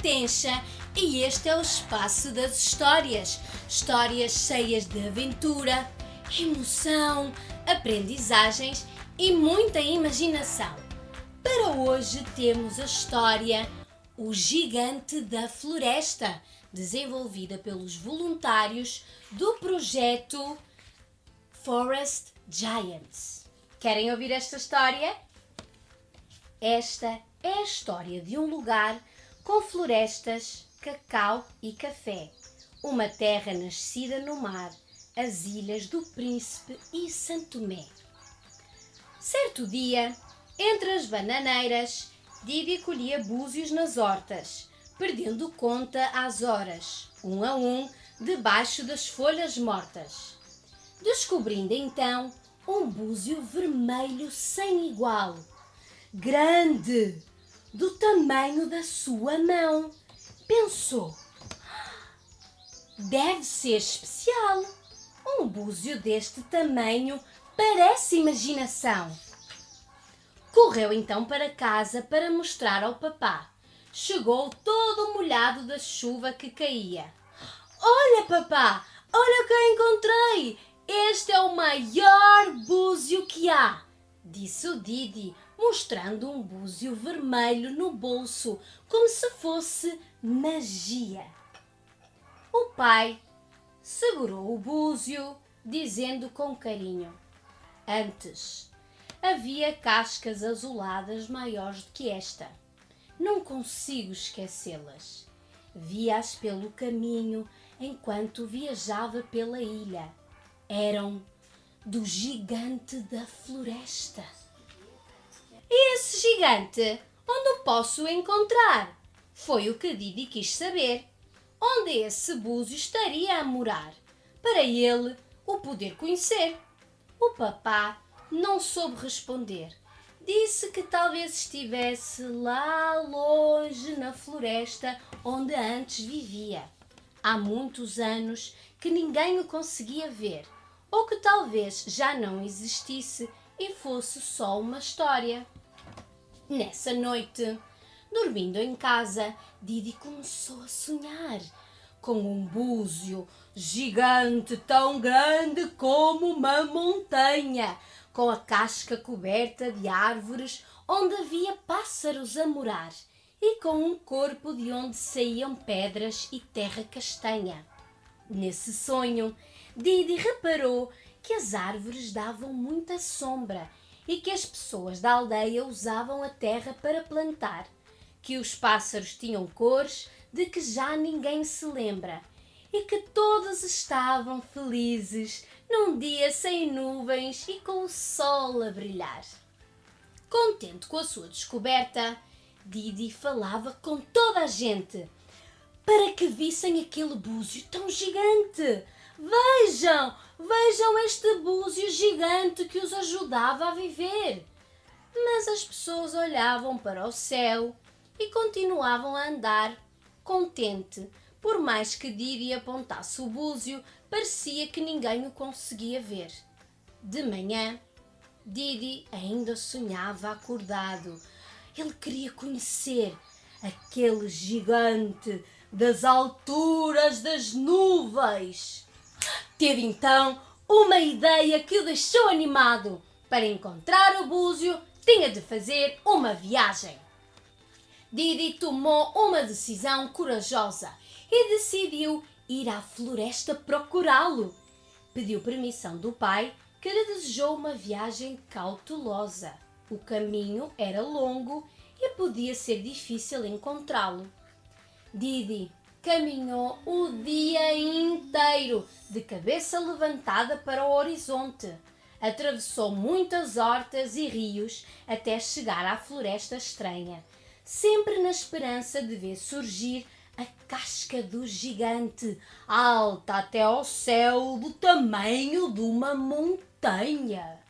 Tencha e este é o espaço das histórias. Histórias cheias de aventura, emoção, aprendizagens e muita imaginação. Para hoje temos a história O Gigante da Floresta, desenvolvida pelos voluntários do projeto Forest Giants. Querem ouvir esta história? Esta é a história de um lugar com florestas, cacau e café. Uma terra nascida no mar, as Ilhas do Príncipe e Santo Tomé. Certo dia, entre as bananeiras, Didi colhia búzios nas hortas, perdendo conta às horas, um a um, debaixo das folhas mortas. Descobrindo então um búzio vermelho sem igual, grande, do tamanho da sua mão. Pensou, deve ser especial. Um búzio deste tamanho parece imaginação. Correu então para casa para mostrar ao papá. Chegou todo molhado da chuva que caía. Olha, papá, olha o que eu encontrei. Este é o maior búzio que há, disse o Didi, mostrando um búzio vermelho no bolso, como se fosse magia. O pai segurou o búzio, dizendo com carinho: antes havia cascas azuladas maiores do que esta. Não consigo esquecê-las. Vi-as pelo caminho enquanto viajava pela ilha. Eram do gigante da floresta. E esse gigante, onde o posso encontrar? Foi o que Didi quis saber. Onde esse búzio estaria a morar, para ele o poder conhecer. O papá não soube responder. Disse que talvez estivesse lá longe na floresta onde antes vivia. Há muitos anos que ninguém o conseguia ver, ou que talvez já não existisse e fosse só uma história. Nessa noite, dormindo em casa, Didi começou a sonhar com um búzio gigante, tão grande como uma montanha, com a casca coberta de árvores onde havia pássaros a morar e com um corpo de onde saíam pedras e terra castanha. Nesse sonho, Didi reparou que as árvores davam muita sombra e que as pessoas da aldeia usavam a terra para plantar, que os pássaros tinham cores de que já ninguém se lembra e que todos estavam felizes num dia sem nuvens e com o sol a brilhar. Contente com a sua descoberta, Didi falava com toda a gente para que vissem aquele búzio tão gigante. Vejam, vejam este búzio gigante que os ajudava a viver. Mas as pessoas olhavam para o céu e continuavam a andar contente. Por mais que Didi apontasse o búzio, parecia que ninguém o conseguia ver. De manhã, Didi ainda sonhava acordado. Ele queria conhecer aquele gigante das alturas das nuvens. Teve então uma ideia que o deixou animado. Para encontrar o búzio, tinha de fazer uma viagem. Didi tomou uma decisão corajosa e decidiu ir à floresta procurá-lo. Pediu permissão do pai, que lhe desejou uma viagem cautelosa. O caminho era longo e podia ser difícil encontrá-lo. Didi caminhou o dia inteiro, de cabeça levantada para o horizonte. Atravessou muitas hortas e rios até chegar à floresta estranha, sempre na esperança de ver surgir a casca do gigante, alta até ao céu, do tamanho de uma montanha.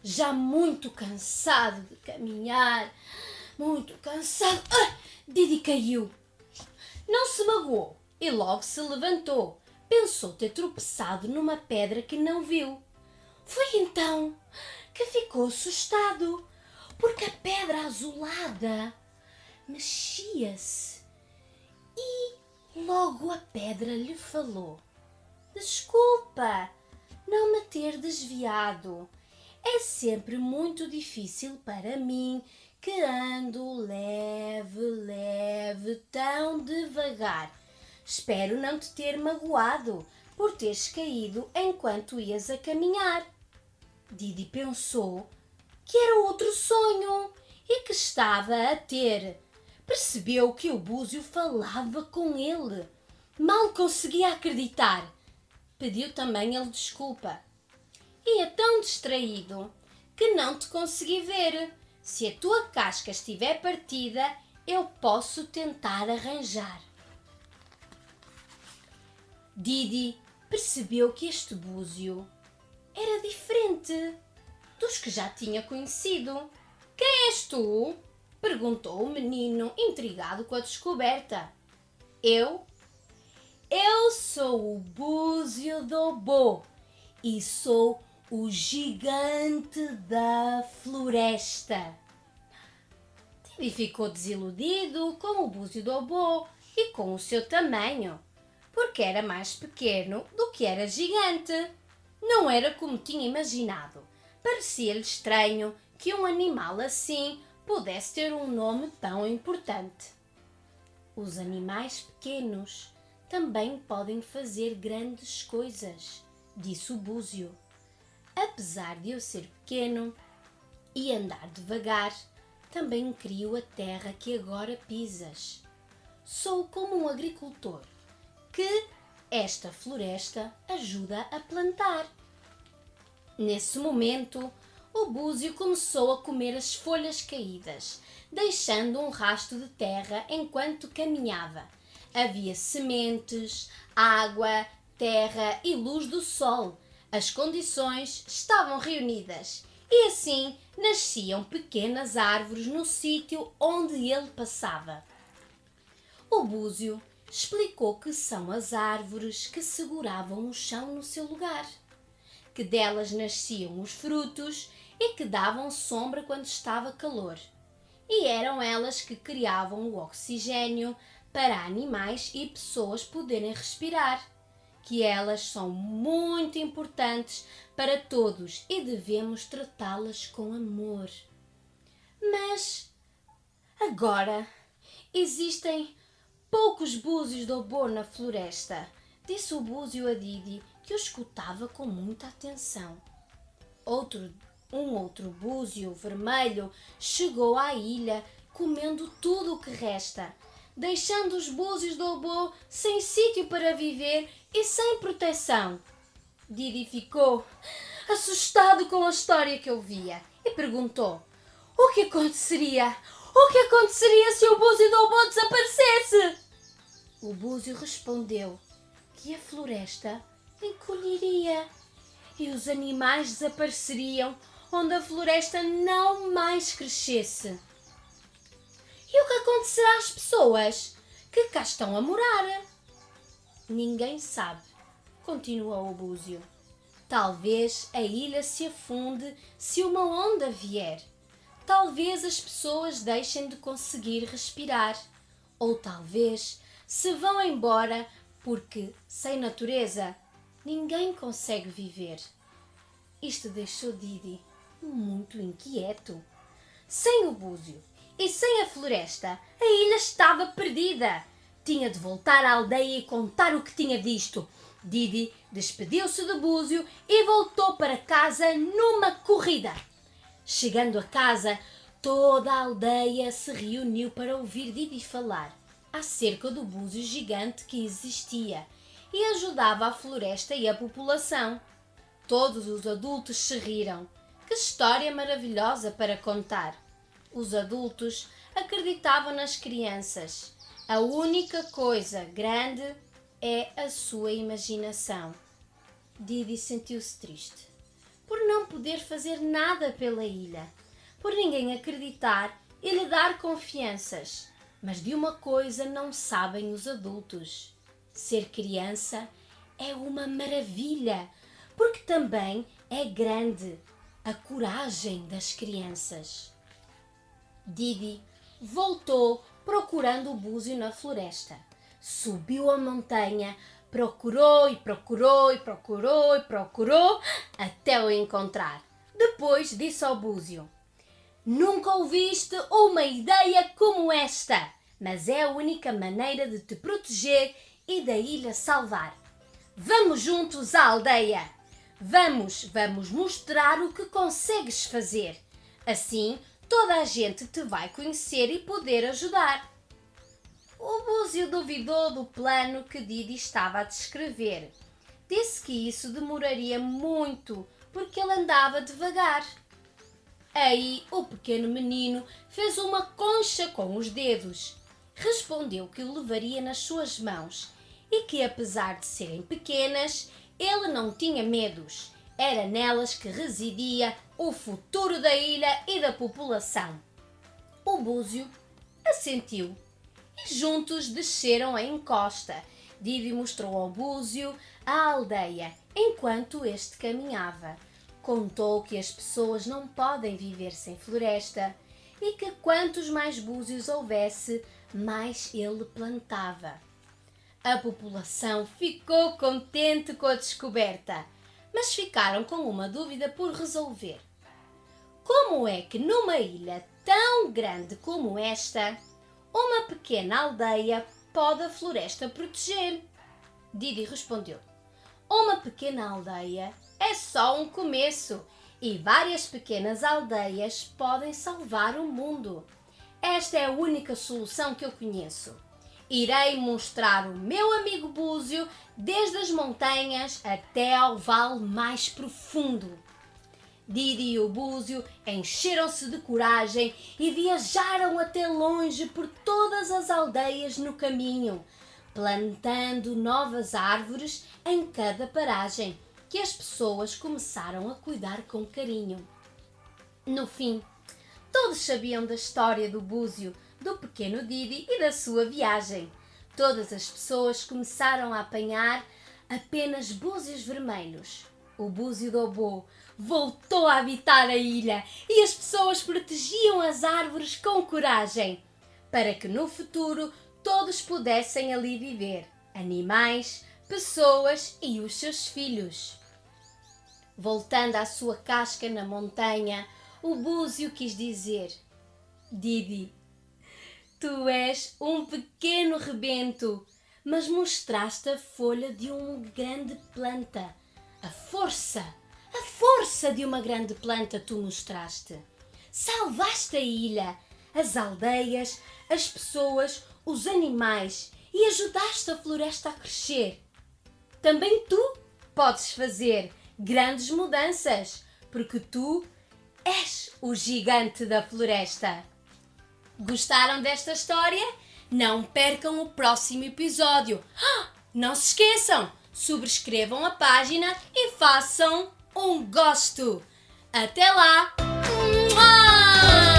Já muito cansado de caminhar, muito cansado, Didi caiu. Não se magoou e logo se levantou. Pensou ter tropeçado numa pedra que não viu. Foi então que ficou assustado, porque a pedra azulada mexia-se e logo a pedra lhe falou: Desculpa, não me ter desviado. É sempre muito difícil para mim que ando leve, tão devagar. Espero não te ter magoado por teres caído enquanto ias a caminhar. Didi pensou que era outro sonho e que estava a ter. Percebeu que o búzio falava com ele. Mal conseguia acreditar. Pediu também ele desculpa. Ia tão distraído que não te consegui ver. Se a tua casca estiver partida, eu posso tentar arranjar. Didi percebeu que este búzio era diferente dos que já tinha conhecido. Quem és tu? Perguntou o menino, intrigado com a descoberta. Eu sou o Búzio Dobô e sou o gigante da floresta. Didi ficou desiludido com o Búzio Dobô e com o seu tamanho, porque era mais pequeno do que era gigante. Não era como tinha imaginado. Parecia-lhe estranho que um animal assim pudesse ter um nome tão importante. Os animais pequenos também podem fazer grandes coisas, disse o búzio. Apesar de eu ser pequeno e andar devagar, também crio a terra que agora pisas. Sou como um agricultor que esta floresta ajuda a plantar. Nesse momento, o búzio começou a comer as folhas caídas, deixando um rasto de terra enquanto caminhava. Havia sementes, água, terra e luz do sol. As condições estavam reunidas e assim nasciam pequenas árvores no sítio onde ele passava. O búzio explicou que são as árvores que seguravam o chão no seu lugar, que delas nasciam os frutos e que davam sombra quando estava calor. E eram elas que criavam o oxigênio para animais e pessoas poderem respirar, que elas são muito importantes para todos e devemos tratá-las com amor. Mas agora existem poucos búzios Dobô na floresta, disse o búzio a Didi, que o escutava com muita atenção. Um outro búzio vermelho chegou à ilha, comendo tudo o que resta, deixando os búzios Dobô sem sítio para viver e sem proteção. Didi ficou assustado com a história que ouvia e perguntou: O que aconteceria? O que aconteceria se o búzio Dobô desaparecesse? O búzio respondeu que a floresta encolheria e os animais desapareceriam onde a floresta não mais crescesse. E o que acontecerá às pessoas que cá estão a morar? Ninguém sabe, continuou o búzio. Talvez a ilha se afunde se uma onda vier. Talvez as pessoas deixem de conseguir respirar. Ou talvez se vão embora porque, sem natureza, ninguém consegue viver. Isto deixou Didi muito inquieto. Sem o búzio e sem a floresta, a ilha estava perdida. Tinha de voltar à aldeia e contar o que tinha visto. Didi despediu-se do búzio e voltou para casa numa corrida. Chegando a casa, toda a aldeia se reuniu para ouvir Didi falar acerca do búzio gigante que existia e ajudava a floresta e a população. Todos os adultos se riram. Que história maravilhosa para contar! Os adultos acreditavam nas crianças. A única coisa grande é a sua imaginação. Didi sentiu-se triste por não poder fazer nada pela ilha, por ninguém acreditar e lhe dar confianças. Mas de uma coisa não sabem os adultos: ser criança é uma maravilha, porque também é grande a coragem das crianças. Didi voltou procurando o búzio na floresta. Subiu a montanha, procurou e procurou e procurou e procurou até o encontrar. Depois disse ao búzio: "Nunca ouviste uma ideia como esta, mas é a única maneira de te proteger e da ilha salvar. Vamos juntos à aldeia. Vamos mostrar o que consegues fazer. Assim, toda a gente te vai conhecer e poder ajudar." O búzio duvidou do plano que Didi estava a descrever. Disse que isso demoraria muito, porque ele andava devagar. Aí o pequeno menino fez uma concha com os dedos. Respondeu que o levaria nas suas mãos e que, apesar de serem pequenas, ele não tinha medos. Era nelas que residia o futuro da ilha e da população. O búzio assentiu e juntos desceram a encosta. Didi mostrou ao búzio a aldeia enquanto este caminhava. Contou que as pessoas não podem viver sem floresta e que quantos mais búzios houvesse, mais ele plantava. A população ficou contente com a descoberta, mas ficaram com uma dúvida por resolver. Como é que numa ilha tão grande como esta, uma pequena aldeia pode a floresta proteger? Didi respondeu: "Uma pequena aldeia é só um começo e várias pequenas aldeias podem salvar o mundo. Esta é a única solução que eu conheço. Irei mostrar o meu amigo búzio desde as montanhas até ao vale mais profundo." Didi e o búzio encheram-se de coragem e viajaram até longe por todas as aldeias no caminho, plantando novas árvores em cada paragem, que as pessoas começaram a cuidar com carinho. No fim, todos sabiam da história do búzio, do pequeno Didi e da sua viagem. Todas as pessoas começaram a apanhar apenas búzios vermelhos. O búzio do Obô voltou a habitar a ilha e as pessoas protegiam as árvores com coragem, para que no futuro todos pudessem ali viver, animais, pessoas e os seus filhos. Voltando à sua casca na montanha, o búzio quis dizer: "Didi, tu és um pequeno rebento, mas mostraste a folha de uma grande planta. A força de uma grande planta tu mostraste. Salvaste a ilha, as aldeias, as pessoas, os animais e ajudaste a floresta a crescer. Também tu podes fazer grandes mudanças, porque tu és o gigante da floresta." Gostaram desta história? Não percam o próximo episódio. Não se esqueçam, subscrevam a página e façam um gosto. Até lá! Mua!